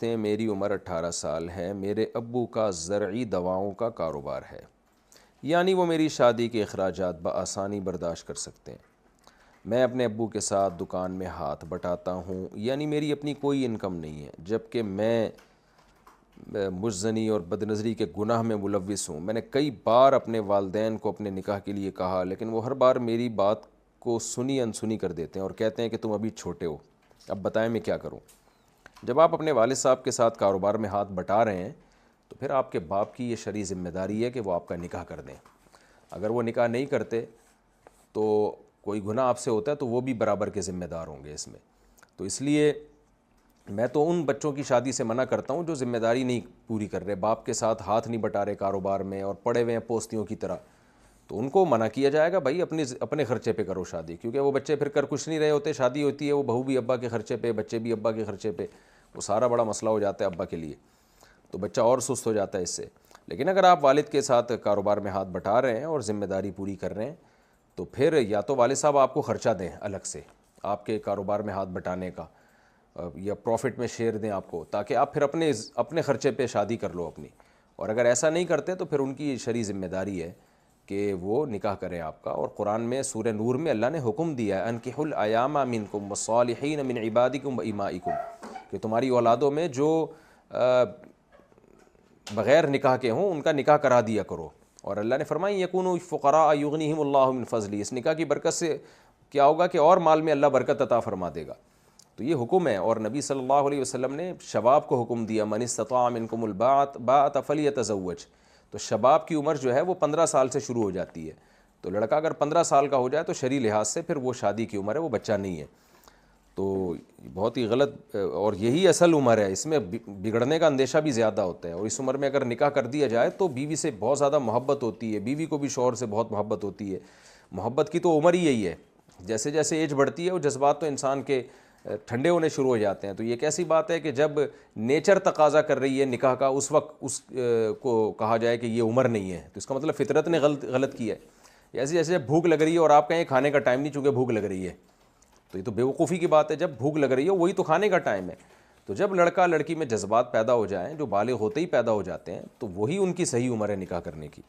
میری عمر 18 سال ہے، میرے ابو کا زرعی دواؤں کا کاروبار ہے، یعنی وہ میری شادی کے اخراجات بآسانی برداشت کر سکتے ہیں۔ میں اپنے ابو کے ساتھ دکان میں ہاتھ بٹاتا ہوں، یعنی میری اپنی کوئی انکم نہیں ہے، جبکہ میں مجزنی اور بدنظری کے گناہ میں ملوث ہوں۔ میں نے کئی بار اپنے والدین کو اپنے نکاح کے لیے کہا، لیکن وہ ہر بار میری بات کو سنی انسنی کر دیتے ہیں اور کہتے ہیں کہ تم ابھی چھوٹے ہو، اب بتائیں میں کیا کروں۔ جب آپ اپنے والد صاحب کے ساتھ کاروبار میں ہاتھ بٹا رہے ہیں تو پھر آپ کے باپ کی یہ شرعی ذمہ داری ہے کہ وہ آپ کا نکاح کر دیں۔ اگر وہ نکاح نہیں کرتے تو کوئی گناہ آپ سے ہوتا ہے تو وہ بھی برابر کے ذمہ دار ہوں گے اس میں۔ تو اس لیے میں تو ان بچوں کی شادی سے منع کرتا ہوں جو ذمہ داری نہیں پوری کر رہے، باپ کے ساتھ ہاتھ نہیں بٹا رہے کاروبار میں اور پڑے ہوئے ہیں پوستیوں کی طرح، تو ان کو منع کیا جائے گا، بھائی اپنے خرچے پہ کرو شادی، کیونکہ وہ بچے پھر کر کچھ نہیں رہے ہوتے، شادی ہوتی ہے وہ بہو بھی ابا کے خرچے پہ، بچے بھی ابا کے خرچے پہ، وہ سارا بڑا مسئلہ ہو جاتا ہے ابا کے لیے، تو بچہ اور سست ہو جاتا ہے اس سے۔ لیکن اگر آپ والد کے ساتھ کاروبار میں ہاتھ بٹا رہے ہیں اور ذمہ داری پوری کر رہے ہیں تو پھر یا تو والد صاحب آپ کو خرچہ دیں الگ سے آپ کے کاروبار میں ہاتھ بٹانے کا، یا پروفٹ میں شیئر دیں آپ کو، تاکہ آپ پھر اپنے خرچے پہ شادی کر لو اپنی۔ اور اگر ایسا نہیں کرتے تو پھر ان کی شرعی ذمہ داری ہے کہ وہ نکاح کریں آپ کا۔ اور قرآن میں سورہ نور میں اللہ نے حکم دیا ہے انکحوا الایام منکم والصالحین من عبادکم وامائکم، کہ تمہاری اولادوں میں جو بغیر نکاح کے ہوں ان کا نکاح کرا دیا کرو۔ اور اللہ نے فرمایا یکونوا فقراء یغنیہم اللہ من فضلہ، اس نکاح کی برکت سے کیا ہوگا کہ اور مال میں اللہ برکت عطا فرما دے گا۔ تو یہ حکم ہے، اور نبی صلی اللہ علیہ وسلم نے شباب کو حکم دیا من استطاع منکم الباءۃ فلیتزوج، تو شباب کی عمر جو ہے وہ 15 سال سے شروع ہو جاتی ہے، تو لڑکا اگر 15 سال کا ہو جائے تو شرعی لحاظ سے پھر وہ شادی کی عمر ہے، وہ بچہ نہیں ہے۔ تو بہت ہی غلط، اور یہی اصل عمر ہے، اس میں بگڑنے کا اندیشہ بھی زیادہ ہوتا ہے، اور اس عمر میں اگر نکاح کر دیا جائے تو بیوی سے بہت زیادہ محبت ہوتی ہے، بیوی کو بھی شوہر سے بہت محبت ہوتی ہے۔ محبت کی تو عمر ہی یہی ہے، جیسے جیسے ایج بڑھتی ہے وہ جذبات تو انسان کے ٹھنڈے ہونے شروع ہو جاتے ہیں۔ تو یہ ایک ایسی بات ہے کہ جب نیچر تقاضا کر رہی ہے نکاح کا، اس وقت اس کو کہا جائے کہ یہ عمر نہیں ہے، تو اس کا مطلب فطرت نے غلط کیا ہے۔ ایسے جیسے بھوک لگ رہی ہے اور آپ کہیں کھانے کا ٹائم نہیں چونکہ بھوک لگ رہی ہے، تو یہ تو بیوقوفی کی بات ہے، جب بھوک لگ رہی ہے وہی تو کھانے کا ٹائم ہے۔ تو جب لڑکا لڑکی میں جذبات پیدا ہو جائیں، جو بالغ ہوتے ہی پیدا ہو جاتے ہیں، تو وہی ان کی صحیح عمر ہے نکاح کرنے کی۔